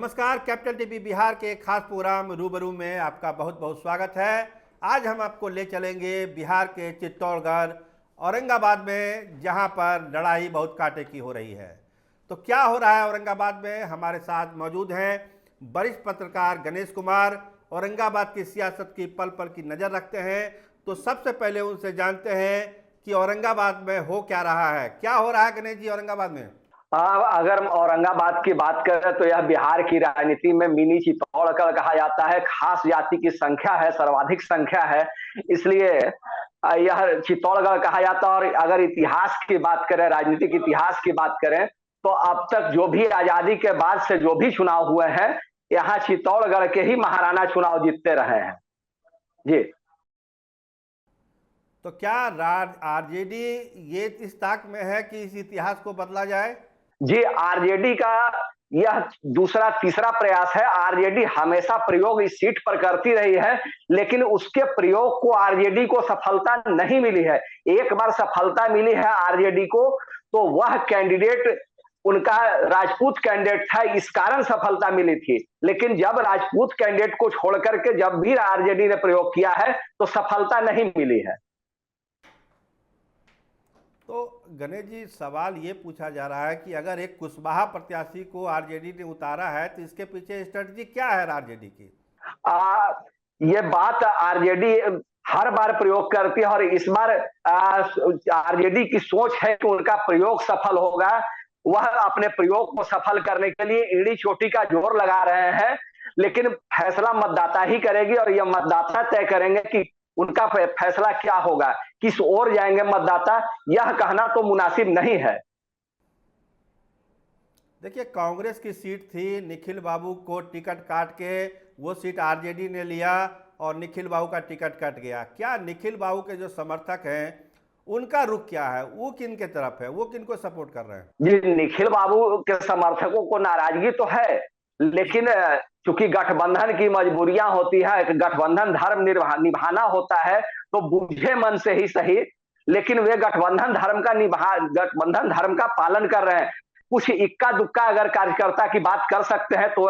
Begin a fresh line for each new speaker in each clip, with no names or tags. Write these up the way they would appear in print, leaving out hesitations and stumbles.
नमस्कार। Capital TV Bihar के खास प्रोग्राम रूबरू में आपका बहुत बहुत स्वागत है। आज हम आपको ले चलेंगे बिहार के चित्तौड़गढ़ औरंगाबाद में, जहां पर लड़ाई बहुत कांटे की हो रही है। तो क्या हो रहा है औरंगाबाद में, हमारे साथ मौजूद हैं वरिष्ठ पत्रकार गणेश कुमार। औरंगाबाद की सियासत की पल पल की नज़र रखते हैं। तो सबसे पहले उनसे जानते हैं कि औरंगाबाद में हो क्या रहा है, क्या हो रहा है गणेश जी औरंगाबाद में।
अगर औरंगाबाद की बात करें तो यह बिहार की राजनीति में मिनी चित्तौड़गढ़ कहा जाता है। खास जाति की संख्या है, सर्वाधिक संख्या है, इसलिए यह चित्तौड़गढ़ कहा जाता है। और अगर इतिहास की बात करें, राजनीतिक इतिहास की बात करें, तो अब तक जो भी आजादी के बाद से जो भी चुनाव हुए हैं, यहाँ चित्तौड़गढ़ के ही महाराणा चुनाव जीतते रहे हैं जी।
तो क्या आरजेडी ये इस ताक में है कि इस इतिहास को बदला जाए।
जी, आरजेडी का यह दूसरा तीसरा प्रयास है। आरजेडी हमेशा प्रयोग इस सीट पर करती रही है, लेकिन उसके प्रयोग को आरजेडी को सफलता नहीं मिली है। एक बार सफलता मिली है आरजेडी को, तो वह कैंडिडेट उनका राजपूत कैंडिडेट था, इस कारण सफलता मिली थी। लेकिन जब राजपूत कैंडिडेट को छोड़ करके जब भी आरजेडी ने प्रयोग किया है, तो सफलता नहीं मिली है।
तो गणेश जी, सवाल ये पूछा जा रहा है कि अगर एक कुशवाहा प्रत्याशी को आरजेडी ने उतारा है, तो इसके पीछे स्ट्रेटजी क्या है आरजेडी की।
ये बात आरजेडी हर बार प्रयोग करती है, और इस बार आरजेडी की सोच है कि उनका प्रयोग सफल होगा। वह अपने प्रयोग को सफल करने के लिए एड़ी चोटी का जोर लगा रहे हैं, लेकिन फैसला मतदाता ही करेगी, और यह मतदाता तय करेंगे कि उनका फैसला क्या होगा, किस ओर जाएंगे मतदाता, यह कहना तो मुनासिब नहीं है।
देखिए, कांग्रेस की सीट थी, निखिल बाबू को टिकट काट के वो सीट आरजेडी ने लिया और निखिल बाबू का टिकट कट गया। क्या निखिल बाबू के जो समर्थक हैं उनका रुख क्या है, वो किन के तरफ है, वो किन को सपोर्ट कर रहे हैं।
जी, निखिल बाबू के समर्थकों को नाराजगी तो है, लेकिन चूंकि गठबंधन की मजबूरियां होती है, एक गठबंधन धर्म निभाना होता है, तो बूझे मन से ही सही, लेकिन वे गठबंधन धर्म का पालन कर रहे हैं। कुछ इक्का दुक्का अगर कार्यकर्ता की बात कर सकते हैं तो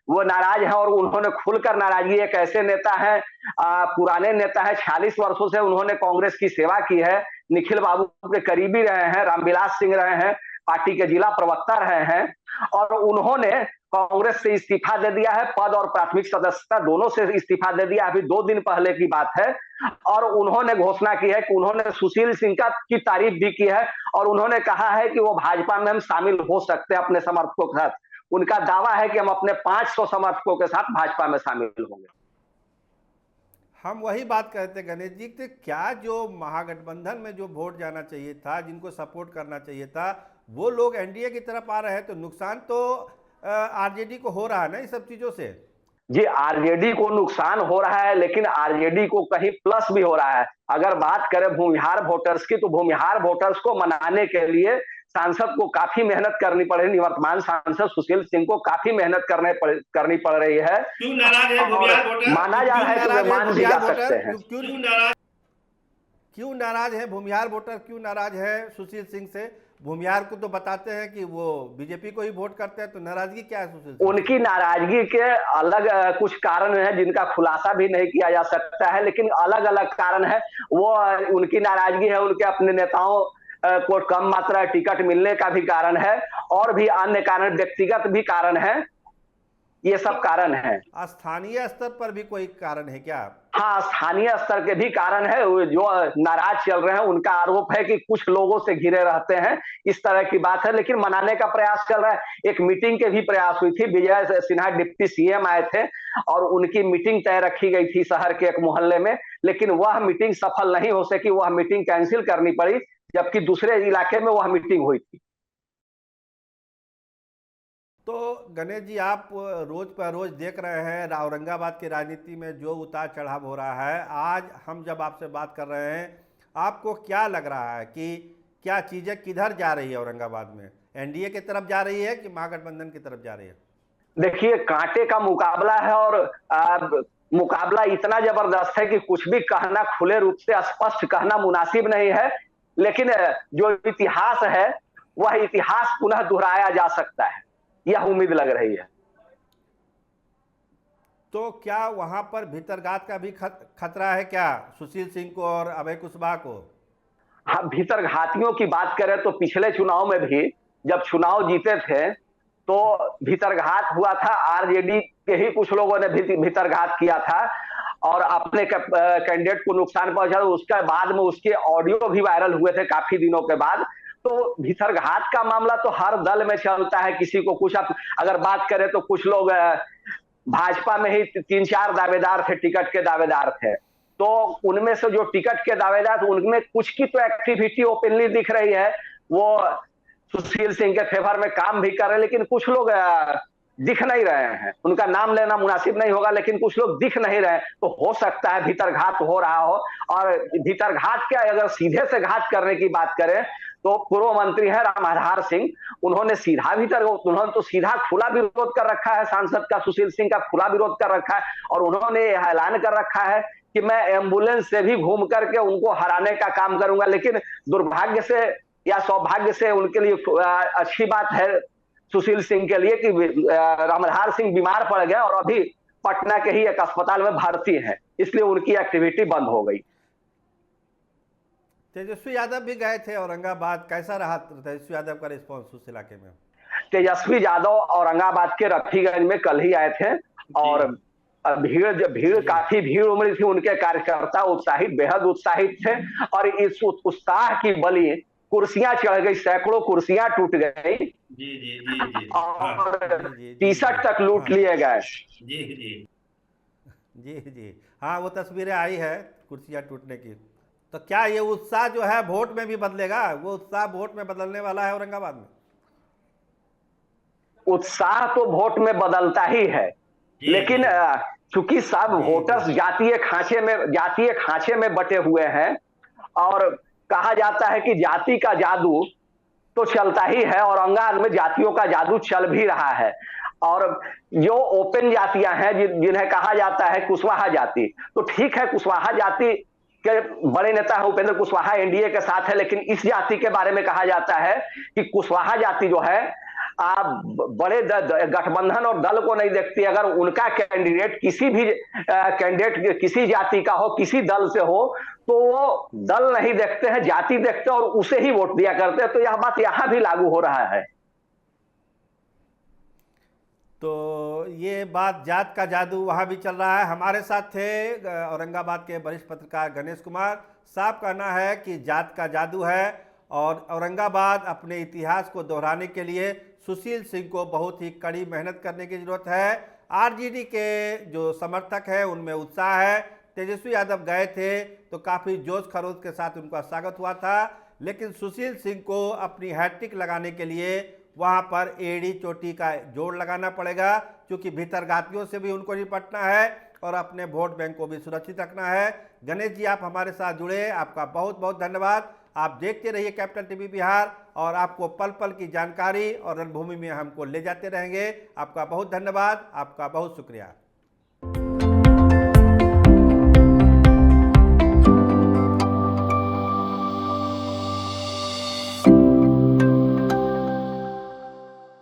वो नाराज है, और उन्होंने खुलकर नाराजगी, एक ऐसे नेता है, पुराने नेता है, 46 वर्षों से उन्होंने कांग्रेस की सेवा की है, निखिल बाबू के करीबी रहे हैं, रामविलास सिंह रहे हैं, पार्टी के जिला प्रवक्ता रहे हैं, और उन्होंने कांग्रेस से इस्तीफा दे दिया है। पद और प्राथमिक सदस्यता दोनों से इस्तीफा दे दिया, अभी 2 दिन पहले की बात है। और उन्होंने घोषणा की है कि उन्होंने सुशील सिंह की तारीफ भी की है, और उन्होंने कहा है कि वो भाजपा में हम शामिल हो सकते हैं अपने समर्थकों के साथ। उनका दावा है कि हम अपने 500 समर्थकों के साथ भाजपा में शामिल होंगे।
हम वही बात कहते गणेश जी कि क्या जो महागठबंधन में जो वोट जाना चाहिए था, जिनको सपोर्ट करना चाहिए था, वो लोग एनडीए की तरफ आ रहे हैं, तो नुकसान तो आरजेडी को हो रहा है ना इन सब चीजों से।
जी, आरजेडी को नुकसान हो रहा है, लेकिन आरजेडी को कहीं प्लस भी हो रहा है। अगर बात करें भूमिहार वोटर्स की, तो भूमिहार वोटर्स को मनाने के लिए सांसद को काफी मेहनत करनी पड़ेगी। निवर्तमान सांसद सुशील सिंह को काफी मेहनत करनी पड़ रही है।
क्यों नाराज है भूमिहार वोटर,
माना जा रहा है कि वे मान भी जा सकते हैं।
क्यों नाराज है भूमिहार वोटर, क्यों नाराज है सुशील सिंह से। भूमिहार को तो बताते हैं कि वो बीजेपी को ही वोट करते हैं, तो नाराजगी क्या है सुशील सिंह।
उनकी नाराजगी के अलग कुछ कारण है, जिनका खुलासा भी नहीं किया जा सकता है, लेकिन अलग अलग कारण है। वो उनकी नाराजगी है, उनके अपने नेताओं को कम मात्रा टिकट मिलने का भी कारण है, और भी अन्य कारण, व्यक्तिगत भी कारण है। ये सब कारण है।
स्थानीय स्तर पर भी कोई कारण है क्या।
हाँ, स्थानीय स्तर के भी कारण है। जो नाराज चल रहे हैं, उनका आरोप है कि कुछ लोगों से घिरे रहते हैं, इस तरह की बात है, लेकिन मनाने का प्रयास चल रहा है। एक मीटिंग के भी प्रयास हुई थी, विजय सिन्हा डिप्टी सीएम आए थे, और उनकी मीटिंग तय रखी गई थी शहर के एक मोहल्ले में, लेकिन वह मीटिंग सफल नहीं हो सकी, वह मीटिंग कैंसिल करनी पड़ी, जबकि दूसरे इलाके में वह मीटिंग हुई थी।
तो गणेश जी, आप रोज पर रोज देख रहे हैं औरंगाबाद की राजनीति में जो उतार चढ़ाव हो रहा है। आज हम जब आपसे बात कर रहे हैं, आपको क्या लग रहा है कि क्या चीजें किधर जा रही है औरंगाबाद में, एनडीए की तरफ जा रही है कि महागठबंधन की तरफ जा रही है।
देखिए, कांटे का मुकाबला है, और मुकाबला इतना जबरदस्त है कि कुछ भी कहना, खुले रूप से स्पष्ट कहना मुनासिब नहीं है, लेकिन जो इतिहास है वह इतिहास पुनः दोहराया जा सकता है, यह उम्मीद लग रही है।
तो क्या वहां पर भीतरघात का भी खतरा है क्या सुशील सिंह को और अभय कुशवाहा को?
हाँ, भीतरघातियों की बात करें तो पिछले चुनाव में भी जब चुनाव जीते थे तो भीतरघात हुआ था। आरजेडी के ही कुछ लोगों ने भीतरघात किया था और अपने कैंडिडेट को नुकसान पहुंचा। उसके बाद में उसके ऑडियो भी वायरल हुए थे काफी दिनों के बाद। तो भीतरघात का मामला तो हर दल में चलता है, किसी को कुछ। अगर बात करें तो कुछ लोग भाजपा में ही 3-4 दावेदार थे, टिकट के दावेदार थे। तो उनमें से जो टिकट के दावेदार थे उनमें कुछ की तो एक्टिविटी ओपनली दिख रही है, वो सुशील सिंह के फेवर में काम भी कर रहे हैं, लेकिन कुछ लोग दिख नहीं रहे हैं। उनका नाम लेना मुनासिब नहीं होगा, लेकिन कुछ लोग दिख नहीं रहे। तो हो सकता है भीतरघात हो रहा हो। और भीतरघात क्या, अगर सीधे से घात करने की बात करें तो पूर्व मंत्री है रामाधार सिंह, उन्होंने तो सीधा खुला विरोध कर रखा है। सांसद का, सुशील सिंह का खुला विरोध कर रखा है और उन्होंने ऐलान कर रखा है कि मैं एम्बुलेंस से भी घूम करके उनको हराने का काम करूंगा। लेकिन दुर्भाग्य से या सौभाग्य से उनके लिए अच्छी बात है सुशील सिंह के लिए कि रामाधार सिंह बीमार पड़ गए और अभी पटना के ही एक अस्पताल में भर्ती है, इसलिए उनकी एक्टिविटी बंद हो गई।
तेजस्वी यादव भी गए थे औरंगाबाद, कैसा रहा तेजस्वी यादव का रिस्पॉन्स उस इलाके में?
तेजस्वी यादव औरंगाबाद के रफीगंज में कल ही आए थे और भीड़ काफी भीड़ उमड़ी थी। उनके कार्यकर्ता उत्साहित, बेहद उत्साहित थे और इस उत्साह की बलि कुर्सियां चढ़ गई, सैकड़ों कुर्सियां टूट गई
जी जी जी जी
और
जी
टी-शर्ट तक लूट लिए गए।
जी जी
जी जी हाँ, वो तस्वीरें आई है कुर्सियां टूटने की। तो क्या ये उत्साह जो है वोट में भी बदलेगा? वो उत्साह वोट में बदलने वाला है औरंगाबाद में?
उत्साह तो वोट में बदलता ही है, लेकिन चूंकि सब वोटर्स जातीय खांचे में बटे हुए हैं और कहा जाता है कि जाति का जादू तो चलता ही है, औरंगाबाद में जातियों का जादू चल भी रहा है। और जो ओपन जातियां हैं जिन्हें कहा जाता है कुशवाहा जाति, तो ठीक है, कुशवाहा जाति के बड़े नेता है उपेंद्र कुशवाहा, एनडीए के साथ है। लेकिन इस जाति के बारे में कहा जाता है कि कुशवाहा जाति जो है बड़े गठबंधन और दल को नहीं देखती। अगर उनका कैंडिडेट किसी जाति का हो, किसी दल से हो, तो वो दल नहीं देखते हैं, जाति देखते हैं और उसे ही वोट दिया करते हैं। तो यह बात यहां भी लागू हो रहा है।
तो ये बात जात का जादू वहाँ भी चल रहा है। हमारे साथ थे औरंगाबाद के वरिष्ठ पत्रकार गणेश कुमार साहब। कहना है कि जात का जादू है और औरंगाबाद अपने इतिहास को दोहराने के लिए सुशील सिंह को बहुत ही कड़ी मेहनत करने की जरूरत है। आरजेडी के जो समर्थक हैं उनमें उत्साह है। तेजस्वी यादव गए थे तो काफ़ी जोश खरोश के साथ उनका स्वागत हुआ था, लेकिन सुशील सिंह को अपनी हैट्रिक लगाने के लिए वहां पर एड़ी चोटी का जोड़ लगाना पड़ेगा, क्योंकि भीतरघातियों से भी उनको निपटना है और अपने वोट बैंक को भी सुरक्षित रखना है। गणेश जी, आप हमारे साथ जुड़े, आपका बहुत बहुत धन्यवाद। आप देखते रहिए कैपिटल टीवी बिहार और आपको पल पल की जानकारी और रणभूमि में हमको ले जाते रहेंगे। आपका बहुत धन्यवाद, आपका बहुत शुक्रिया।